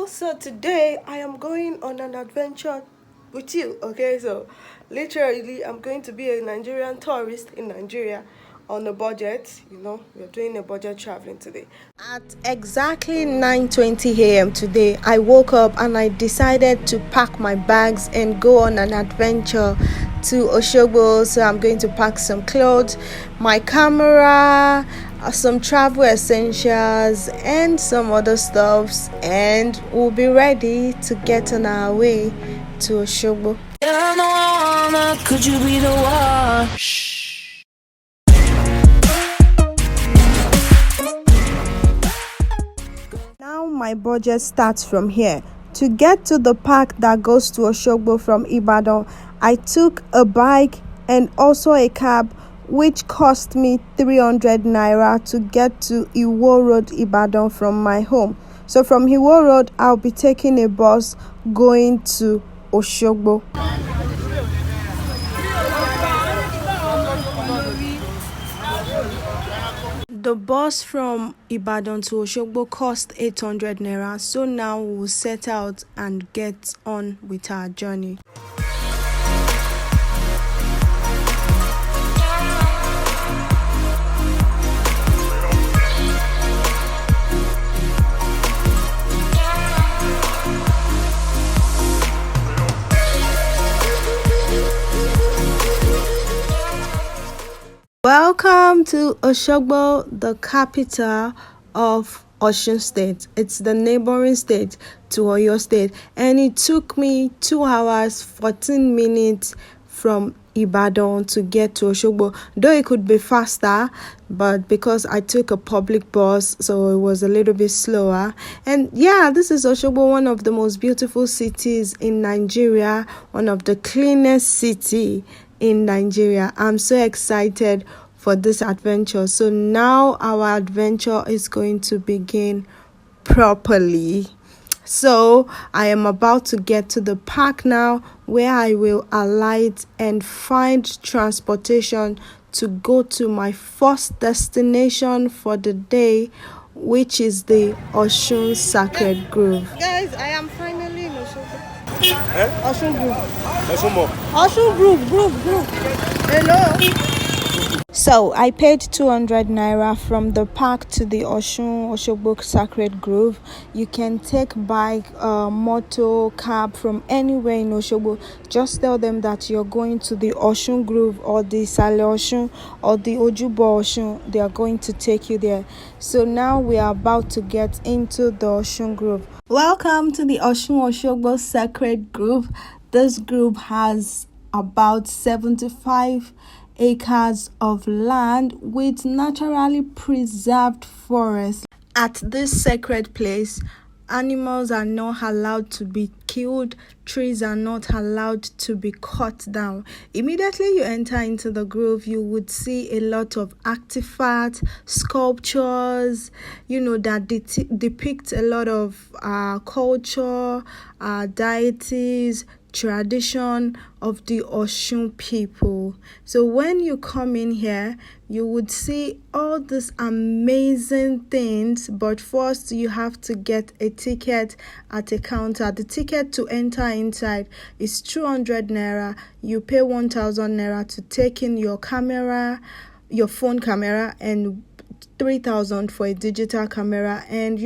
So today I am going on an adventure with you. Okay, so literally I'm going to be a Nigerian tourist in Nigeria on a budget. We're doing a budget traveling today. At exactly 9:20 a.m. today, I woke up and I decided to pack my bags and go on an adventure to Osogbo. So I'm going to pack some clothes, my camera, some travel essentials and some other stuffs, and we'll be ready to get on our way to Osogbo. Could you be the one? Now my budget starts from here. To get to the park that goes to Osogbo from Ibadan, I took a bike and also a cab, which cost me 300 naira to get to Iwo Road, Ibadan from my home. So from Iwo Road, I'll be taking a bus going to Osogbo. The bus from Ibadan to Osogbo cost 800 naira. So now we'll set out and get on with our journey. Welcome to Osogbo, the capital of Osun State. It's the neighboring state to Oyo State, and it took me 2 hours 14 minutes from Ibadan to get to Osogbo. Though it could be faster, but because I took a public bus, so it was a little bit slower. And yeah, this is Osogbo, one of the most beautiful cities in Nigeria, one of the cleanest city in Nigeria. I'm so excited for this adventure. So now our adventure is going to begin properly. So I am about to get to the park now, where I will alight and find transportation to go to my first destination for the day, which is the Osun Sacred Grove. Guys, I am finally in Osogbo. Osun Grove. Osun Grove. Hello. So I paid 200 naira from the park to the Osogbo Sacred Grove. You can take bike, motor, cab from anywhere in Osogbo. Just tell them that you're going to the Osun Grove or the Sale Osun or the Ojúbọ Osun. They are going to take you there. So now we are about to get into the Osun Grove. Welcome to the Osogbo Sacred Grove. This grove has about 75 acres of land with naturally preserved forests. At this sacred place, animals are not allowed to be killed, trees are not allowed to be cut down. Immediately you enter into the grove, you would see a lot of artifacts, sculptures, that depict a lot of culture, deities, tradition of the Osun people. So when you come in here, you would see all these amazing things, but first you have to get a ticket at a counter. The ticket to enter inside is 200 naira. You pay 1,000 naira to take in your camera, your phone camera, and 3,000 for a digital camera, and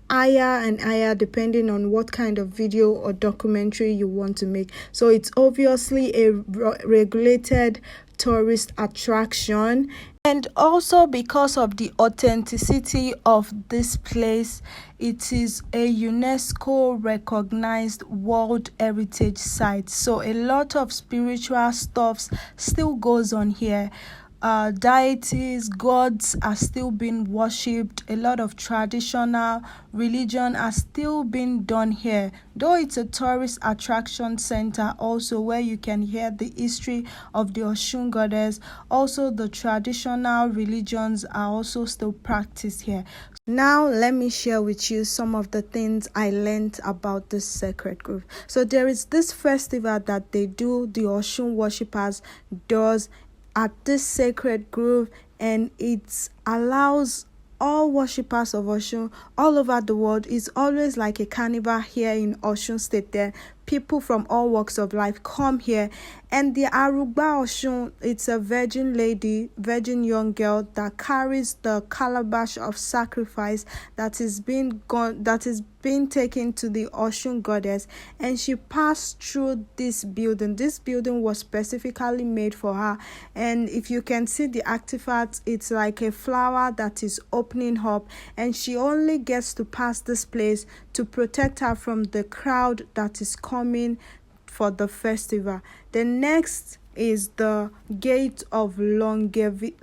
higher depending on what kind of video or documentary you want to make. So it's obviously a regulated tourist attraction, and also because of the authenticity of this place, it is a UNESCO recognized World Heritage Site. So a lot of spiritual stuff still goes on here. Deities, gods are still being worshipped. A lot of traditional religion are still being done here. Though it's a tourist attraction center also, where you can hear the history of the Osun goddess, also the traditional religions are also still practiced here. Now let me share with you some of the things I learned about this sacred grove. So there is this festival that they do, the Osun worshippers does at this sacred grove, and it allows all worshippers of Osun all over the world. It's always like a carnival here in Osun State. There, people from all walks of life come here. And the Arugba Osun, it's a virgin lady, virgin young girl that carries the calabash of sacrifice that is being taken to the Osun goddess, and she passed through this building. This building was specifically made for her, and if you can see the artifact, it's like a flower that is opening up, and she only gets to pass this place to protect her from the crowd that is coming for the festival. The next is the gate of longevity.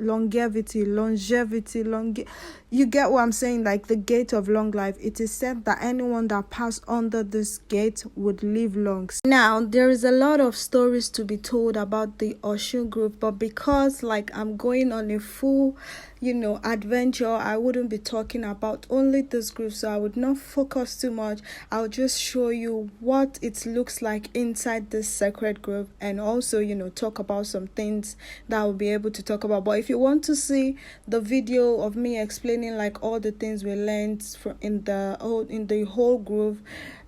You get what I'm saying? Like the gate of long life. It is said that anyone that passed under this gate would live long. Now, there is a lot of stories to be told about the Osun group, but because like I'm going on a full adventure, I wouldn't be talking about only this group, so I would not focus too much. I'll just show you what it looks like inside this sacred group, and also talk about some things that I'll be able to talk about. But if you want to see the video of me explaining like all the things we learned in the whole group,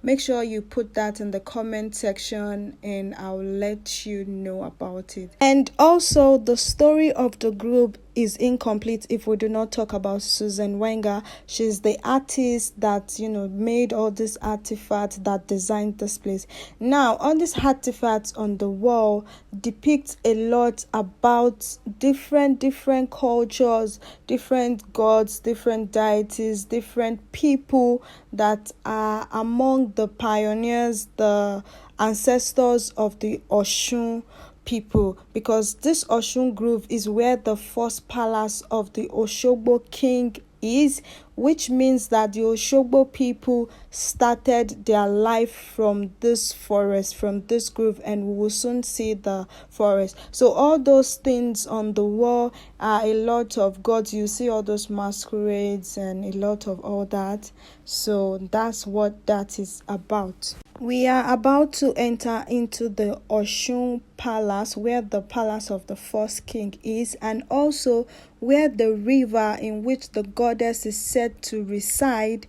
make sure you put that in the comment section and I'll let you know about it. And also, the story of the group is incomplete if we do not talk about Susan Wenger. She's the artist that made all these artifacts, that designed this place. Now, all these artifacts on the wall depict a lot about different cultures, different gods, different deities, different people that are among the pioneers, the ancestors of the Osun people, because this Osun Grove is where the first palace of the Osogbo king is, which means that the Osogbo people started their life from this forest, from this grove, and we will soon see the forest. So all those things on the wall are a lot of gods. You see all those masquerades and a lot of all that. So that's what that is about. We are about to enter into the Osun Palace, where the palace of the first king is, and also where the river in which the goddess is said to reside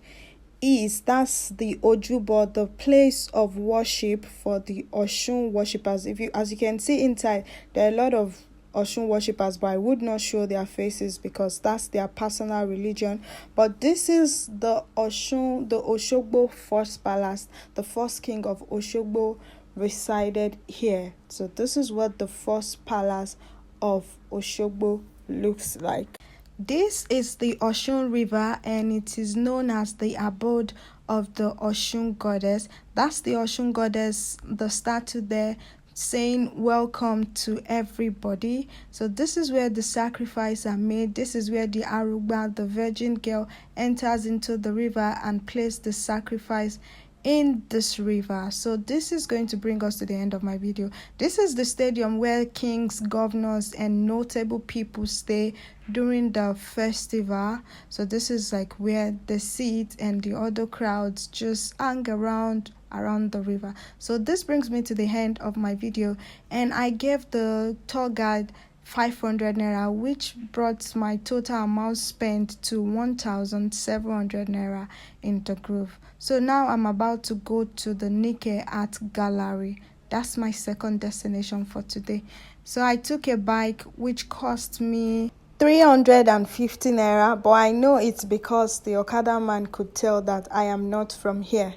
is. That's the Ojubo, the place of worship for the Osun worshippers. As you can see inside, there are a lot of Osun worshippers, but I would not show their faces because that's their personal religion. But this is the Osogbo first palace. The first king of Osogbo resided here. So this is what the first palace of Osogbo looks like. This is the Osun River, and it is known as the abode of the Osun goddess. That's the Osun goddess, the statue there, saying welcome to everybody. So this is where the sacrifice are made. This is where the Arugba, the virgin girl, enters into the river and places the sacrifice in this river. So this is going to bring us to the end of my video. This is the stadium where kings, governors, and notable people stay during the festival. So this is like where the seats and the other crowds just hang around the river. So this brings me to the end of my video, and I gave the tour guide 500 naira, which brought my total amount spent to 1,700 naira in the grove. So now I'm about to go to the Nike Art Gallery. That's my second destination for today. So I took a bike which cost me 350 naira, but I know it's because the Okada man could tell that I am not from here.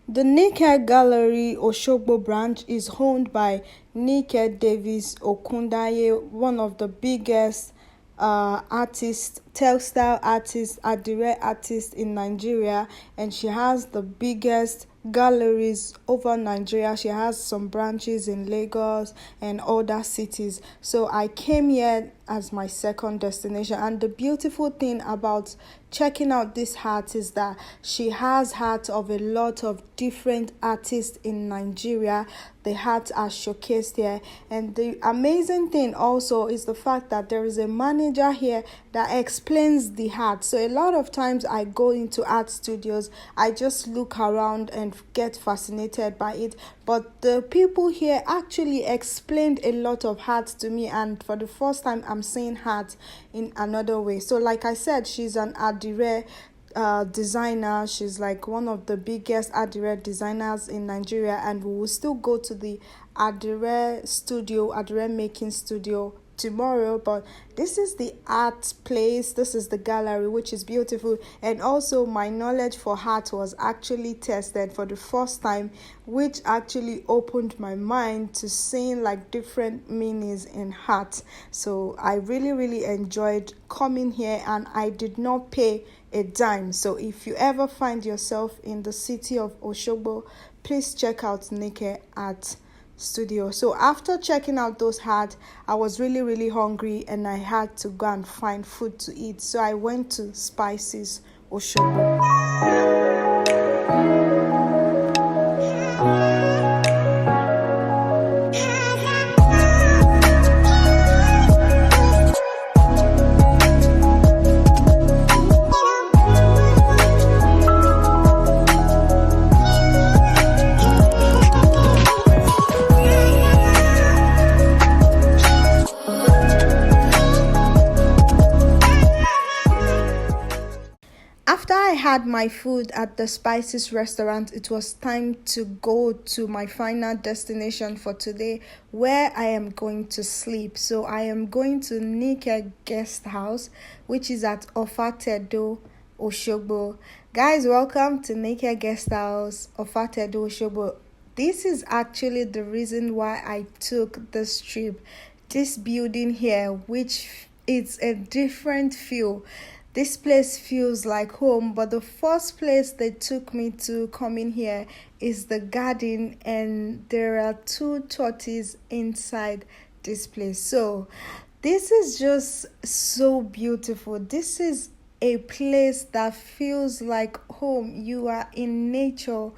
The Nike Gallery Osogbo branch is owned by Nike Davis Okundaye, one of the biggest artists, textile artists, Adire artists in Nigeria, and she has the biggest galleries over Nigeria. She has some branches in Lagos and other cities. So I came here as my second destination, and the beautiful thing about checking out this art is that she has art of a lot of different artists in Nigeria. The arts are showcased here, and the amazing thing also is the fact that there is a manager here that explains the art. So a lot of times I go into art studios, I just look around and get fascinated by it, but the people here actually explained a lot of art to me, and for the first time I'm seeing art in another way. So like I said, she's an art Adire designer. She's like one of the biggest Adire designers in Nigeria, and we will still go to the Adire making studio tomorrow. But this is the art place, this is the gallery, which is beautiful. And also my knowledge for art was actually tested for the first time, which actually opened my mind to seeing like different meanings in art. So I really enjoyed coming here, and I did not pay a dime. So if you ever find yourself in the city of Osogbo, please check out Naked Art Studio. So after checking out those hats, I was really hungry, and I had to go and find food to eat. So I went to Spices Osogbo. After I had my food at the Spices restaurant, it was time to go to my final destination for today, where I am going to sleep. So I am going to Nike Guest House, which is at Ofatedo, Osogbo. Guys, welcome to Nike Guest House, Ofatedo, Osogbo. This is actually the reason why I took this trip. This building here, which is a different feel. This place feels like home, but the first place they took me to coming here is the garden, and there are 2 tortoises inside this place. So this is just so beautiful. This is a place that feels like home. You are in nature.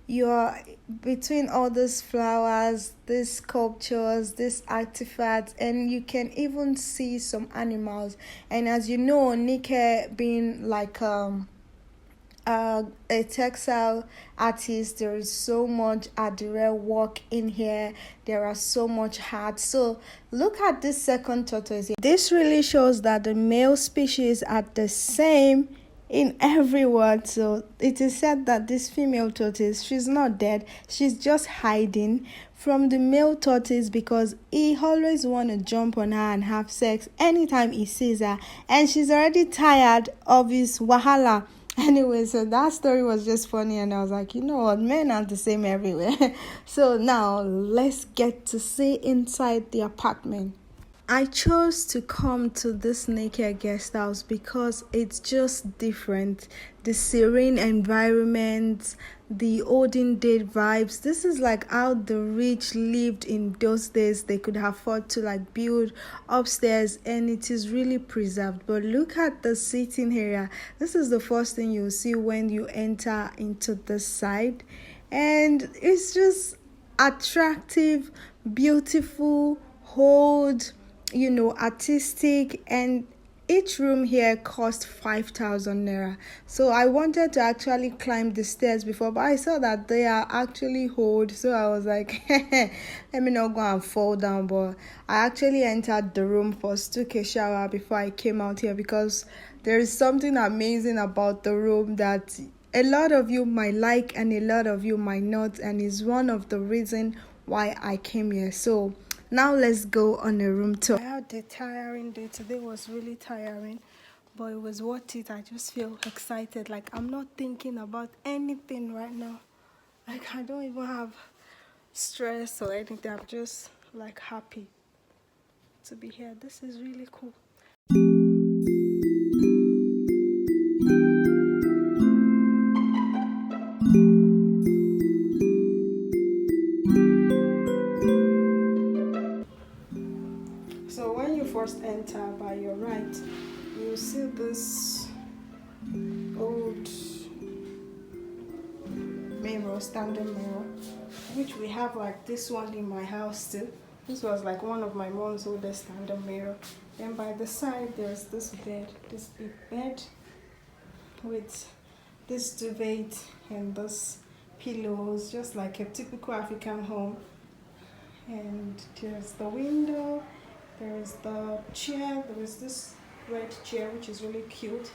You are between all these flowers, these sculptures, these artifacts, and you can even see some animals. And as you know, Nike being like a textile artist, there is so much Adire work in here. There are so much art. So look at this second tortoise here. This really shows that the male species are the same in everyone. So it is said that this female tortoise, she's not dead, she's just hiding from the male tortoise because he always want to jump on her and have sex anytime he sees her, and she's already tired of his wahala. Anyway, so that story was just funny, and I was like, you know what, men are the same everywhere. So now let's get to see inside the apartment. I chose to come to this Naked Guest House because it's just different. The serene environment, the olden day vibes. This is like how the rich lived in those days. They could afford to like build upstairs, and it is really preserved. But look at the sitting area. This is the first thing you'll see when you enter into this side, and it's just attractive, beautiful, old, artistic, and each room here cost 5,000 naira. So I wanted to actually climb the stairs before, but I saw that they are actually old, so I was like, let me not go and fall down. But I actually entered the room first, took a shower before I came out here, because there is something amazing about the room that a lot of you might like and a lot of you might not, and is one of the reasons why I came here. So now let's go on a room tour. I had a tiring day. Today was really tiring, but it was worth it. I just feel excited. Like I'm not thinking about anything right now. Like I don't even have stress or anything. I'm just like happy to be here. This is really cool. So when you first enter by your right, you see this old mirror, standing mirror, which we have like this one in my house too. This was like one of my mom's oldest standing mirror. Then by the side there's this bed, this big bed with this duvet and this pillows, just like a typical African home. And there's the window. There is the chair. There is this red chair, which is really cute.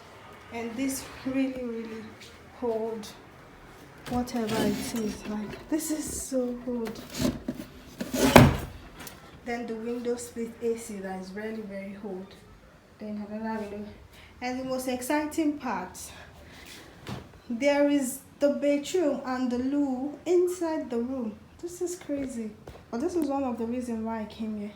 and this really hold whatever it is. Like, this is so good. Then the window split AC that is very old. Then another window. And the most exciting part, there is the bedroom and the loo inside the room. This is crazy. But this is one of the reasons why I came here.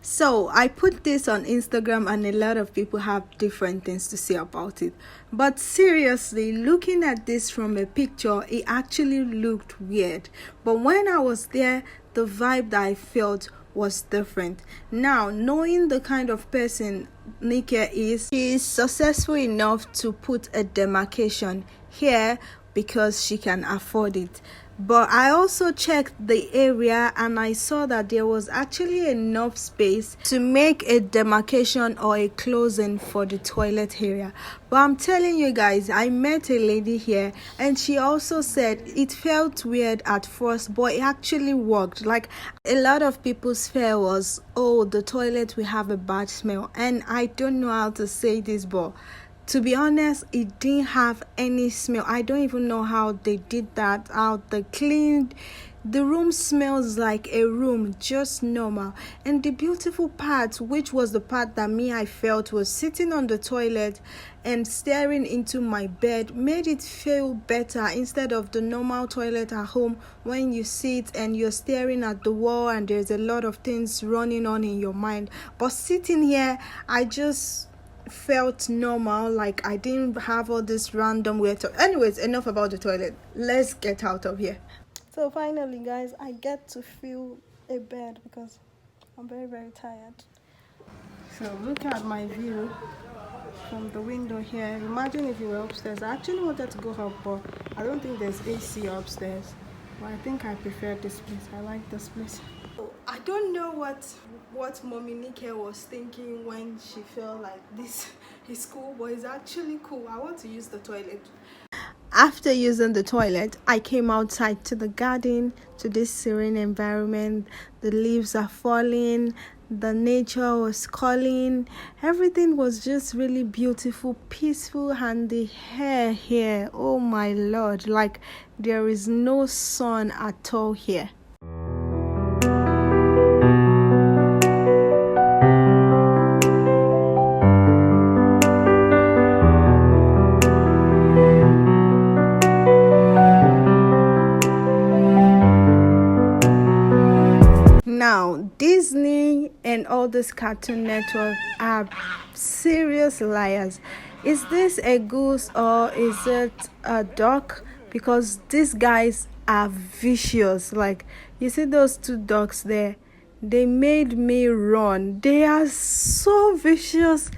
So I put this on Instagram and a lot of people have different things to say about it. But seriously, looking at this from a picture, it actually looked weird. But when I was there, the vibe that I felt was different. Now, knowing the kind of person Nika is, she is successful enough to put a demarcation here because she can afford it. But I also checked the area and I saw that there was actually enough space to make a demarcation or a closing for the toilet area. But I'm telling you guys, I met a lady here and she also said it felt weird at first, but it actually worked. Like, a lot of people's fear was, oh, the toilet will have a bad smell. And I don't know how to say this, but to be honest, it didn't have any smell. I don't even know how they did that, how they cleaned. The room smells like a room, just normal. And the beautiful part, which was the part that I felt, was sitting on the toilet and staring into my bed, made it feel better instead of the normal toilet at home when you sit and you're staring at the wall and there's a lot of things running on in your mind. But sitting here, I just felt normal, like I didn't have all this random weird. Anyways, enough about the toilet. Let's get out of here. So finally, guys, I get to feel a bed because I'm very tired. So look at my view from the window here. Imagine if you were upstairs. I actually wanted to go up, but I don't think there's AC upstairs. But I think I prefer this place. I like this place. I don't know what Mommy Nike was thinking when she felt like this is cool, but it's actually cool. I want to use the toilet. After using the toilet, I came outside to the garden, to this serene environment. The leaves are falling, the nature was calling. Everything was just really beautiful, peaceful, and the hair here, oh my lord, like there is no sun at all here. Now, Disney and all this Cartoon Network are serious liars. Is this a goose or is it a duck? Because these guys are vicious. Like, you see those two ducks there? They made me run. They are so vicious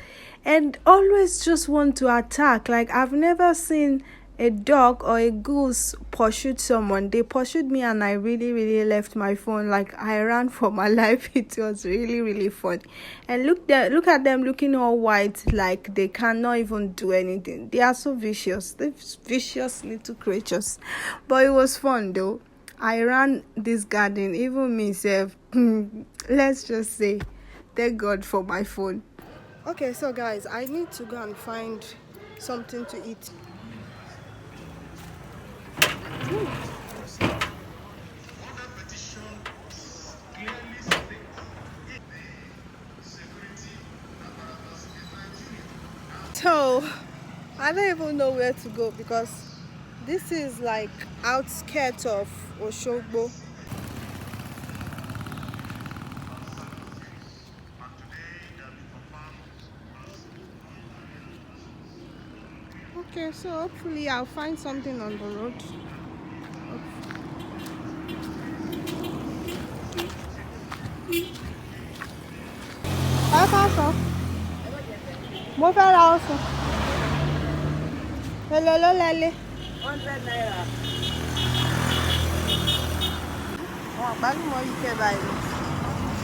and always just want to attack. Like, I've never seen a dog or a goose pursued someone. They pursued me and I really left my phone. Like, I ran for my life. It was really fun. And look at them looking all white, like they cannot even do anything. They are so vicious. They're vicious little creatures. But it was fun though. I ran this garden, even myself. Let's just say thank God for my phone. Okay, so guys, I need to go and find something to eat. So I don't even know where to go because this is like outskirts of Osogbo. Okay, so hopefully I'll find something on the road. Mo fẹ́ ra ọsàn. Èló ló lẹ́lé? 100 naira. Àwọn àgbálùmọ̀ yìí kẹ́ báyìí.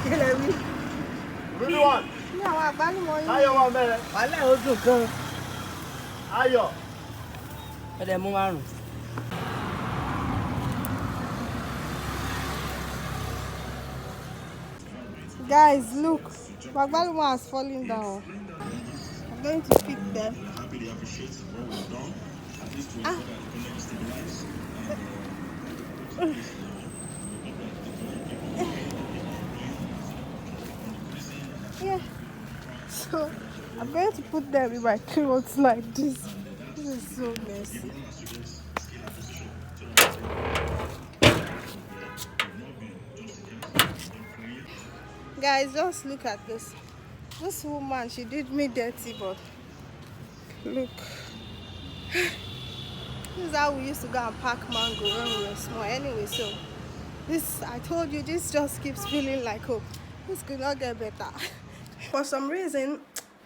Kí lẹ wí? Really one. Ní àwọn àgbálùmọ̀ yìí. Ayọ̀ wà mẹ́rẹ̀. Wàhálà ó dùn gan. Ayọ̀. Ẹ̀dẹ̀ mú márùn. Guys, look. Agbalumo has fallen down. I'm going to pick them. really appreciate what we've done, at least to ensure that the connect stabilize and yeah. So I'm going to put them in my clothes like this. This is so messy. Guys, just look at this. This woman, she did me dirty, but look. This is how we used to go and pack mango when we were small. Anyway, so this, I told you, this just keeps feeling like hope. This could not get better. For some reason,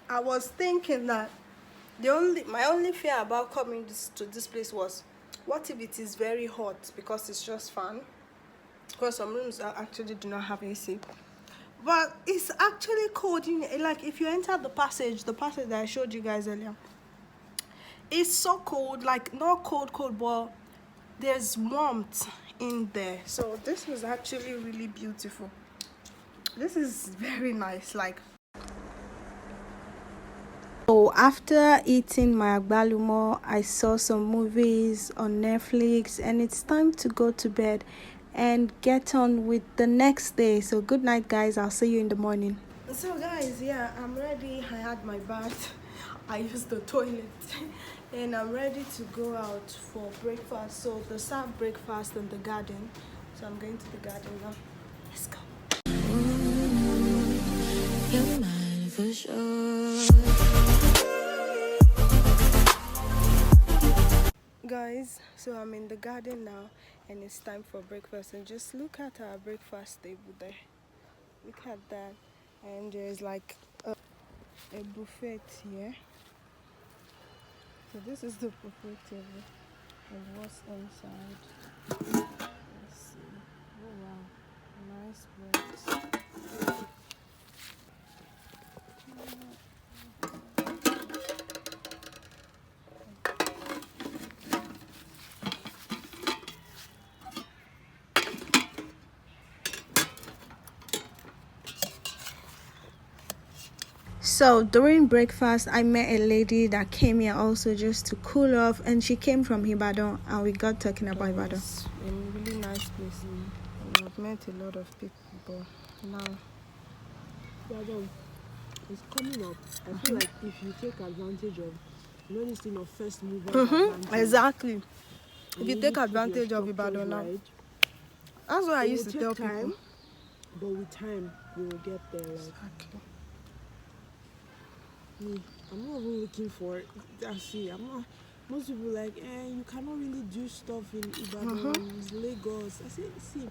I was thinking that my only fear about coming to this place was, what if it is very hot because it's just fan? Because some rooms actually do not have AC. But it's actually cold. Like if you enter the passage that I showed you guys earlier, it's so cold. Like not cold, but there's warmth in there. So this was actually really beautiful. This is very nice. Like, so after eating my agbalumo, I saw some movies on Netflix, and it's time to go to bed and get on with the next day. So good night, guys. I'll see you in the morning. So guys, yeah, I'm ready. I had my bath, I used the toilet, and I'm ready to go out for breakfast. So they serve breakfast in the garden, so I'm going to the garden now. Let's go. You're mine for sure. Guys, so I'm in the garden now, and it's time for breakfast. And just look at our breakfast table there. Look at that. And there's like a buffet here. So this is the buffet table, and what's inside. Let's see. Oh wow, nice breads. So during breakfast, I met a lady that came here also just to cool off, and she came from Ibadan, and we got talking about Ibadan. It's a really nice place. I've met a lot of people, but now Ibadan is coming up. I feel like if you take advantage of, this thing of first mover advantage, exactly. If you take advantage of Ibadan now, that's what I used to tell people. But with time, we will get there. Exactly. I'm not even looking for it. Most people like, you cannot really do stuff in Ibadan, it's Lagos. I say, see.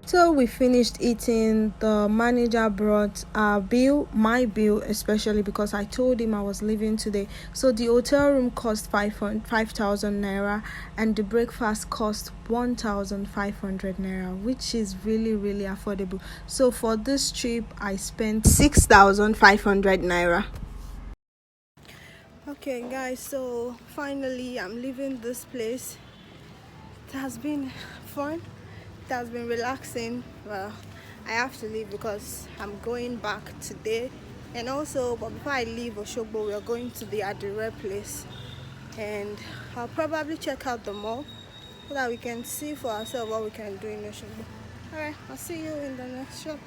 So we finished eating. The manager brought our bill, my bill especially, because I told him I was leaving today. So the hotel room cost 5,000 naira, and the breakfast cost 1,500 naira, which is really, really affordable. So for this trip, I spent 6,500 naira. Okay guys, so finally I'm leaving this place. It has been fun. It has been relaxing. Well, I have to leave because I'm going back today, and also, but before I leave Osogbo, we are going to the Adire place, and I'll probably check out the mall so that we can see for ourselves what we can do in Osogbo. Alright, I'll see you in the next shop.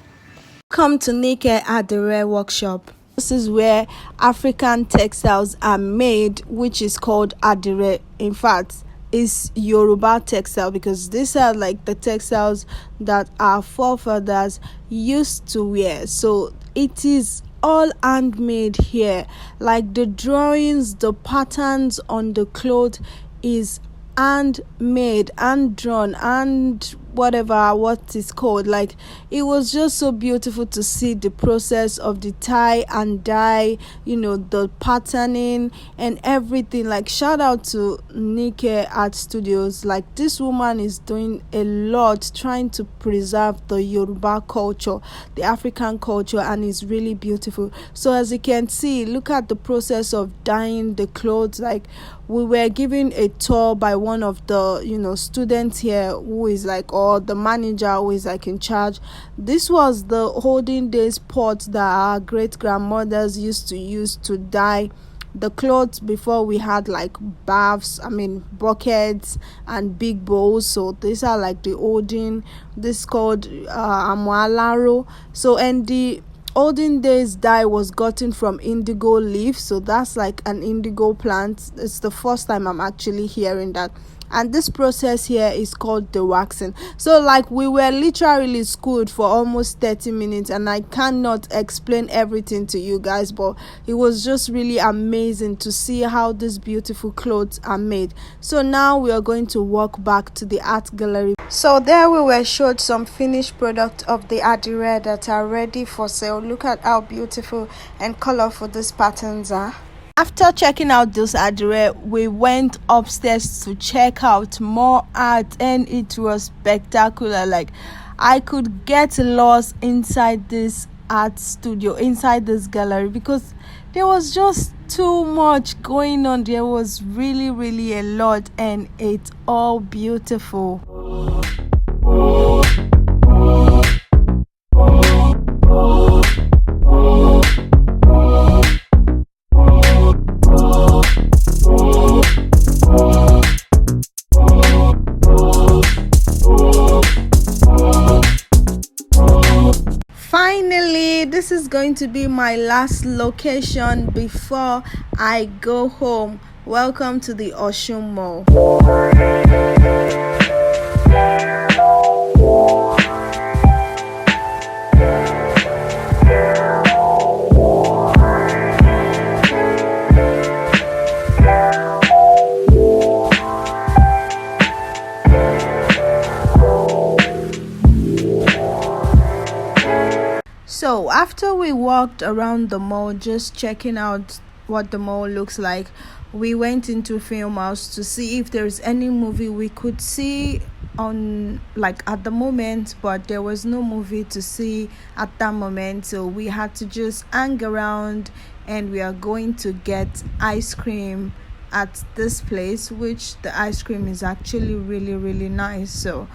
Come to Nike Adire workshop. This is where African textiles are made, which is called Adire. In fact, is Yoruba textile, because these are like the textiles that our forefathers used to wear. So it is all handmade here. Like the drawings, the patterns on the cloth is handmade, hand drawn, and whatever what is called. Like, it was just so beautiful to see the process of the tie and dye, the patterning and everything. Like, shout out to Nike Art Studios. Like, this woman is doing a lot trying to preserve the Yoruba culture, the African culture, and it's really beautiful. So as you can see, look at the process of dyeing the clothes. Like, we were given a tour by one of the students here, who is like, or the manager who is like in charge. This was the olden days pot that our great grandmothers used to use to dye the clothes before we had like buckets and big bowls. So these are like the olden, this called amualaro. So, and the olden days dye was gotten from indigo leaf. So that's like an indigo plant. It's the first time I'm actually hearing that. And this process here is called the waxing. So like, we were literally schooled for almost 30 minutes, and I cannot explain everything to you guys, but it was just really amazing to see how these beautiful clothes are made. So now we are going to walk back to the art gallery. So there we were showed some finished product of the Adire that are ready for sale. Look at how beautiful and colorful these patterns are. After checking out this Adire, we went upstairs to check out more art, and it was spectacular. Like, I could get lost inside this art studio, inside this gallery, because there was just too much going on. There was really a lot, and it's all beautiful. Finally, this is going to be my last location before I go home. Welcome to the Osun Mall. So after we walked around the mall, just checking out what the mall looks like, we went into film house to see if there's any movie we could see on, like, at the moment, but there was no movie to see at that moment. So we had to just hang around, and we are going to get ice cream at this place, which the ice cream is actually really nice. So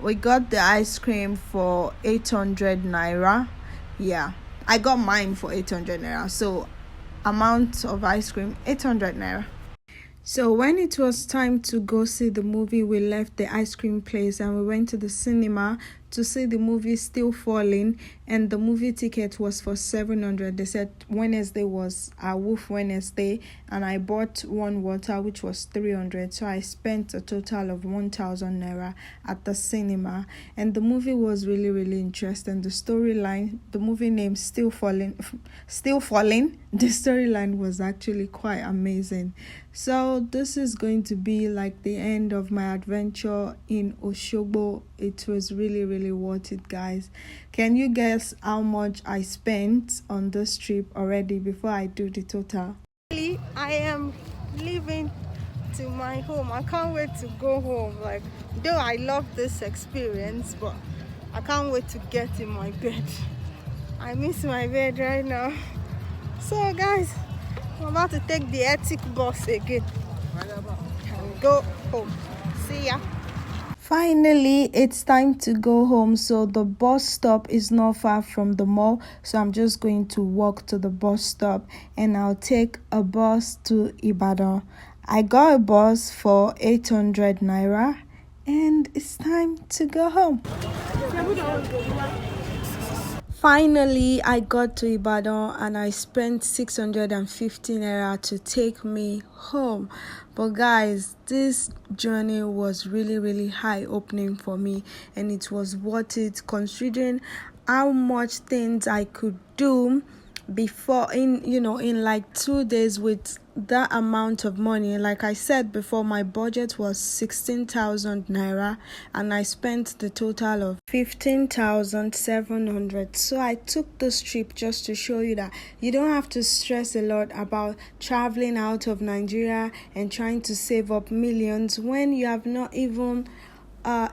we got the ice cream for 800 naira. Yeah, I got mine for 800 naira. So amount of ice cream 800 naira. So when it was time to go see the movie, we left the ice cream place and we went to the cinema to see the movie Still Falling, and the movie ticket was for 700. They said Wednesday was a Wolf Wednesday, and I bought one water, which was 300. So I spent a total of 1,000 naira at the cinema, and the movie was really interesting. The storyline, the movie name Still Falling, the storyline was actually quite amazing. So this is going to be like the end of my adventure in Osogbo. It was really worth it, guys. Can you guess how much I spent on this trip already before I do the total? I am leaving to my home. I can't wait to go home. Like, though I love this experience, but I can't wait to get in my bed. I miss my bed right now. So guys, I'm about to take the Ethic bus again and go home. See ya. Finally, it's time to go home. So the bus stop is not far from the mall, so I'm just going to walk to the bus stop and I'll take a bus to Ibadan. I got a bus for 800 naira and it's time to go home. Finally, I got to Ibadan and I spent 650 naira to take me home. But guys, this journey was really eye-opening for me, and it was worth it considering how much things I could do before, in like 2 days, with that amount of money. Like I said before, my budget was 16,000 naira and I spent the total of 15,700. So I took this trip just to show you that you don't have to stress a lot about traveling out of Nigeria and trying to save up millions when you have not even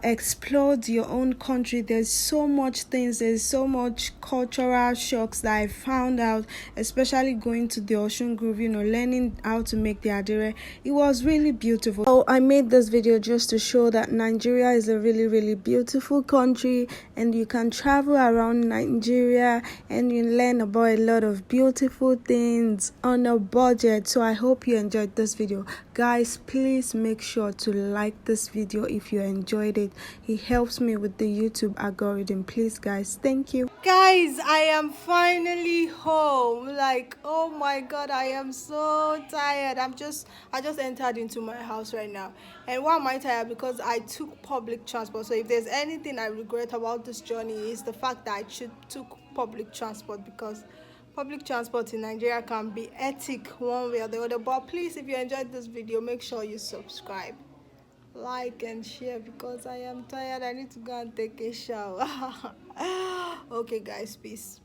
explored your own country. There's so much things, there's so much cultural shocks that I found out, especially going to the Osun Grove, learning how to make the Adire. It was really beautiful. So I made this video just to show that Nigeria is a really, really beautiful country, and you can travel around Nigeria and you learn about a lot of beautiful things on a budget. So I hope you enjoyed this video. Guys, please make sure to like this video if you enjoyed it. It helps me with the YouTube algorithm. Please, guys, thank you. Guys, I am finally home. Like, oh my god, I am so tired. I just entered into my house right now. And why am I tired? Because I took public transport. So if there's anything I regret about this journey, is the fact that I took public transport, because public transport in Nigeria can be ethic one way or the other. But please, if you enjoyed this video, make sure you subscribe, like and share, because I am tired. I need to go and take a shower. Okay guys, peace.